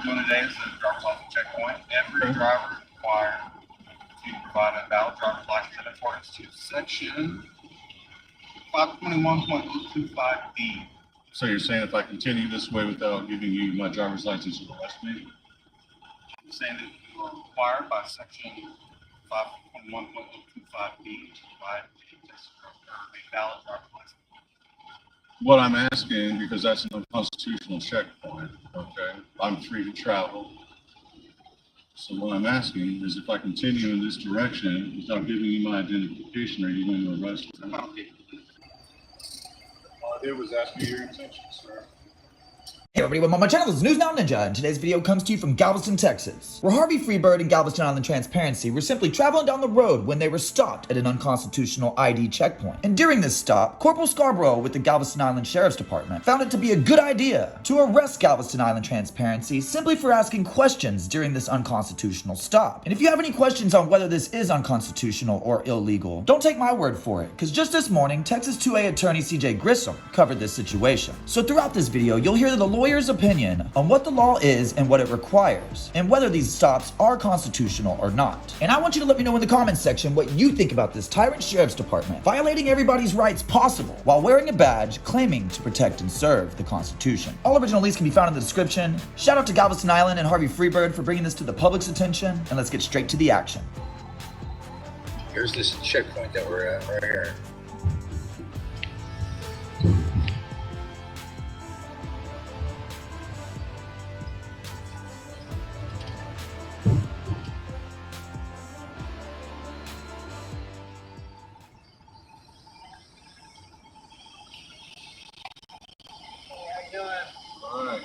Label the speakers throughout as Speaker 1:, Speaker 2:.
Speaker 1: doing today is the driver's license checkpoint. Every driver is required to provide a valid driver's license in accordance to section 521.025B.
Speaker 2: So you're saying if I continue this way without giving you my driver's license, you'll arrest me?
Speaker 1: I'm saying that you are required by section 521.025B to provide a valid driver's license.
Speaker 2: What I'm asking, because that's an unconstitutional checkpoint, okay? I'm free to travel. So what I'm asking is if I continue in this direction without giving you my identification, are you going to arrest me? All I did was ask you your intentions, sir.
Speaker 3: Hey everybody, welcome to my channel. This is News Now Ninja, and today's video comes to you from Galveston, Texas, where Harvey Freebird and Galveston Island Transparency were simply traveling down the road when they were stopped at an unconstitutional ID checkpoint. And during this stop, Corporal Scarborough with the Galveston Island Sheriff's Department found it to be a good idea to arrest Galveston Island Transparency simply for asking questions during this unconstitutional stop. And if you have any questions on whether this is unconstitutional or illegal, don't take my word for it, because just this morning, Texas 2A attorney CJ Grissom covered this situation. So throughout this video, you'll hear the lawyer's opinion on what the law is and what it requires, and whether these stops are constitutional or not. And I want you to let me know in the comments section what you think about this tyrant sheriff's department violating everybody's rights possible while wearing a badge claiming to protect and serve the Constitution. All original links can be found in the description. Shout out to Galveston Island and Harvey Freebird for bringing this to the public's attention, and let's get straight to the action.
Speaker 4: Here's this checkpoint that we're at right here.
Speaker 2: All right.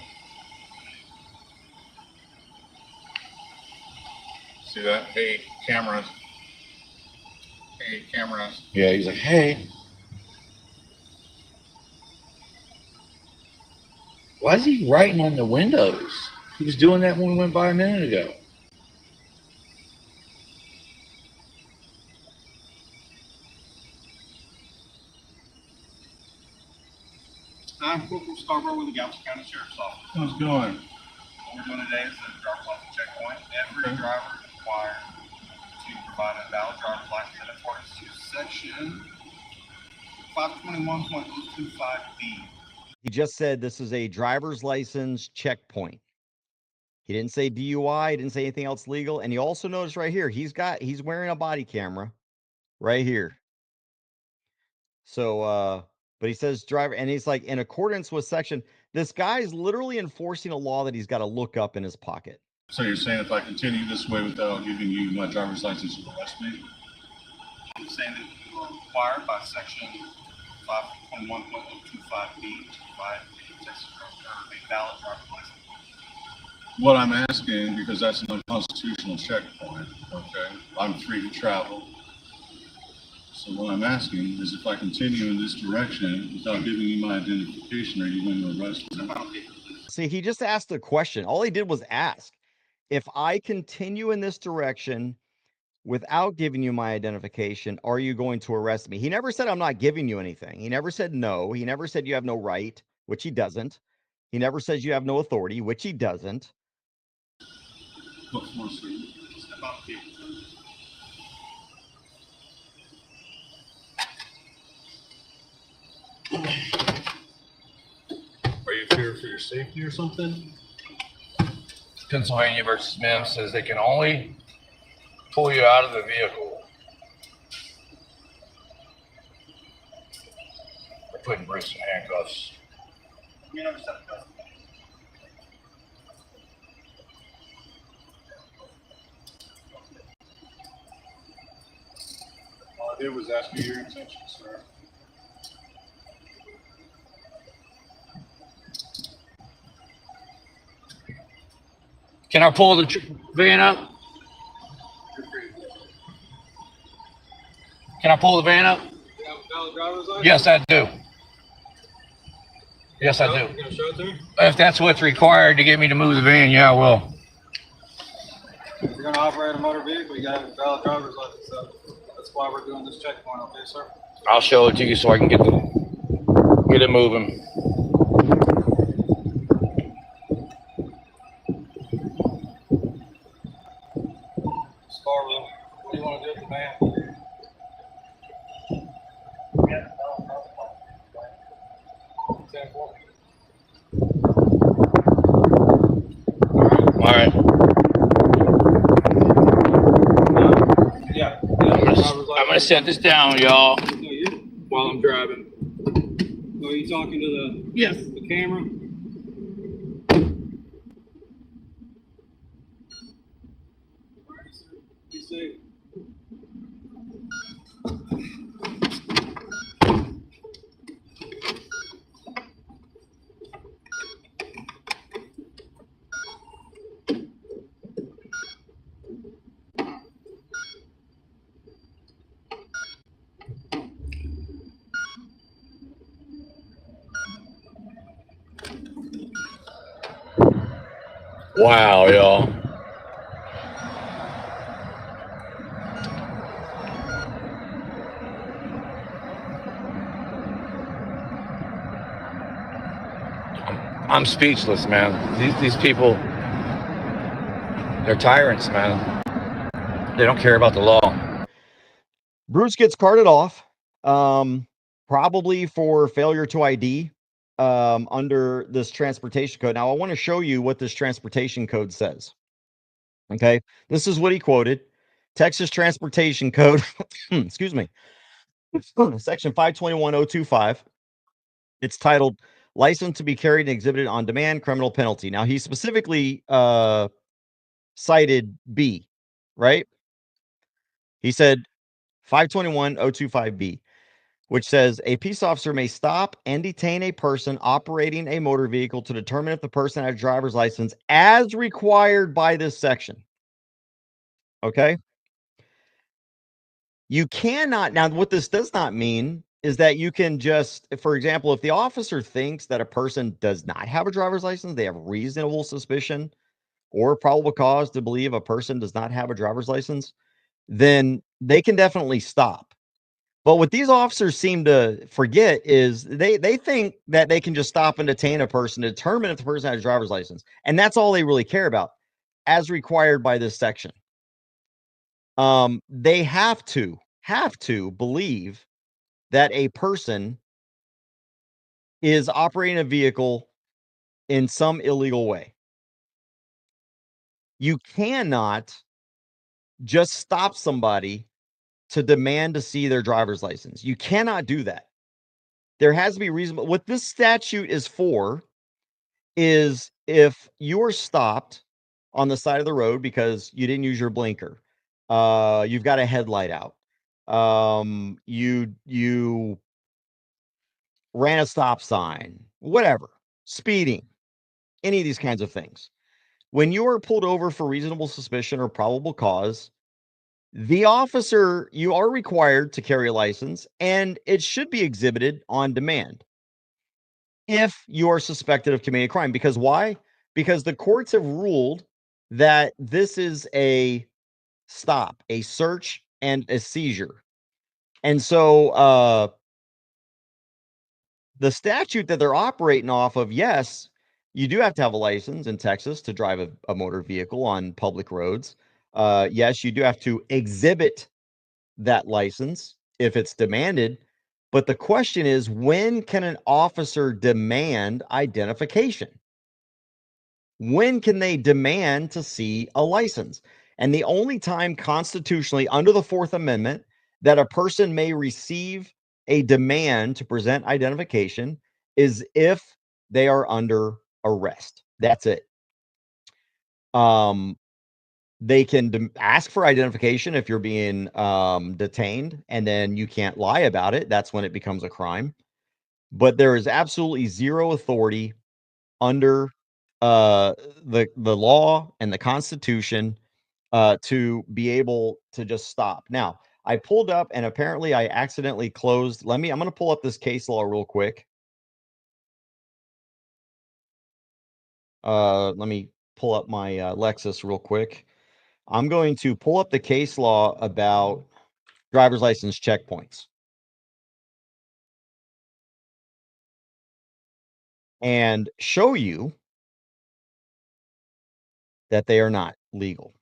Speaker 2: See that? Hey, cameras. Hey, cameras.
Speaker 4: Yeah, he's like, hey. Why is he writing on the windows? He was doing that when we went by a minute ago.
Speaker 1: I'm Corporal Scarborough with the Galveston County Sheriff's Office.
Speaker 2: How's it going?
Speaker 1: What we're doing today is the driver's license checkpoint. Every driver is required to provide a valid driver's license in accordance to section 521.025B.
Speaker 5: He just said this is a driver's license checkpoint. He didn't say DUI, he didn't say anything else legal. And you also notice right here, he's wearing a body camera right here. So, but he says driver, and he's like, in accordance with section, this guy's literally enforcing a law that he's got to look up in his pocket.
Speaker 2: So you're saying if I continue this way without giving you my driver's license, you'll arrest me?
Speaker 1: I'm saying that you are required by section 521.025B to provide a valid driver's license.
Speaker 2: What I'm asking, because that's an unconstitutional checkpoint, okay? I'm free to travel. So what I'm asking is if I continue in this direction without giving you my identification, are you going to arrest me?
Speaker 5: See, he just asked a question. All he did was ask, if I continue in this direction without giving you my identification, are you going to arrest me? He never said I'm not giving you anything. He never said no. He never said you have no right, which he doesn't. He never says you have no authority, which he doesn't.
Speaker 2: What's more, sir?
Speaker 1: Step out, please.
Speaker 2: Are you feared for your safety or something?
Speaker 6: Pennsylvania versus Mims says they can only pull you out of the vehicle. They're putting Bruce in handcuffs.
Speaker 1: You never said that.
Speaker 2: All I did was ask you your intentions, sir.
Speaker 6: Can I pull the van up? Can I pull the van up? Yes, I do. Yes, I do.
Speaker 2: You gonna show it to me?
Speaker 6: If that's what's required to get me to move the van, yeah, I will.
Speaker 7: If you're going to operate a motor vehicle, you got to have a valid driver's license. So that's why we're doing this checkpoint, okay, sir?
Speaker 6: I'll show it to you so I can get it moving. All right.
Speaker 7: Yeah.
Speaker 6: I'm gonna set this down, y'all.
Speaker 7: No, you're, while I'm driving. Are you talking to the camera? Be safe.
Speaker 6: Wow, y'all. I'm speechless, man. These people, they're tyrants, man. They don't care about the law.
Speaker 5: Bruce gets carted off, probably for failure to ID under this transportation code. Now, I want to show you what this transportation code says. Okay, this is what he quoted. Texas Transportation Code, excuse me, section 521025. It's titled License to be carried and exhibited on demand, criminal penalty. Now, he specifically cited B, right? He said 521025B, which says a peace officer may stop and detain a person operating a motor vehicle to determine if the person has a driver's license as required by this section. Okay. You cannot. Now, what this does not mean is that you can just, for example, if the officer thinks that a person does not have a driver's license, they have reasonable suspicion or probable cause to believe a person does not have a driver's license, then they can definitely stop. But what these officers seem to forget is they think that they can just stop and detain a person to determine if the person has a driver's license. And that's all they really care about, as required by this section. They have to believe that a person is operating a vehicle in some illegal way. You cannot just stop somebody to demand to see their driver's license. You cannot do that. There has to be reasonable. What this statute is for is if you're stopped on the side of the road because you didn't use your blinker, you've got a headlight out, you ran a stop sign, whatever, speeding, any of these kinds of things. When you are pulled over for reasonable suspicion or probable cause, the officer, you are required to carry a license, and it should be exhibited on demand if you are suspected of committing a crime. Because why? Because the courts have ruled that this is a stop, a search, and a seizure. And so the statute that they're operating off of, yes, you do have to have a license in Texas to drive a motor vehicle on public roads. Yes, you do have to exhibit that license if it's demanded. But the question is, when can an officer demand identification? When can they demand to see a license? And the only time constitutionally under the Fourth Amendment that a person may receive a demand to present identification is if they are under arrest. That's it. They can ask for identification if you're being detained, and then you can't lie about it. That's when it becomes a crime. But there is absolutely zero authority under the law and the Constitution to be able to just stop. Now, I pulled up and apparently I accidentally closed. I'm going to pull up this case law real quick. Let me pull up my Lexus real quick. I'm going to pull up the case law about driver's license checkpoints and show you that they are not legal.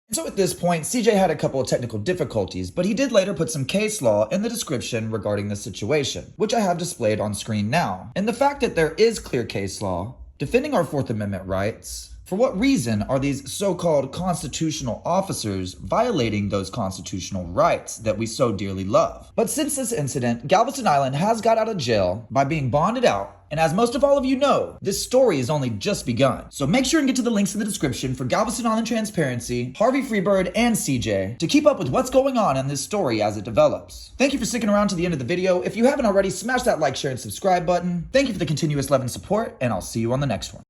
Speaker 3: So at this point, CJ had a couple of technical difficulties, but he did later put some case law in the description regarding the situation, which I have displayed on screen now. And the fact that there is clear case law defending our Fourth Amendment rights For what reason are these so-called constitutional officers violating those constitutional rights that we so dearly love? But since this incident, Galveston Island has got out of jail by being bonded out. And as most of all of you know, this story has only just begun. So make sure and get to the links in the description for Galveston Island Transparency, Harvey Freebird, and CJ to keep up with what's going on in this story as it develops. Thank you for sticking around to the end of the video. If you haven't already, smash that like, share, and subscribe button. Thank you for the continuous love and support, and I'll see you on the next one.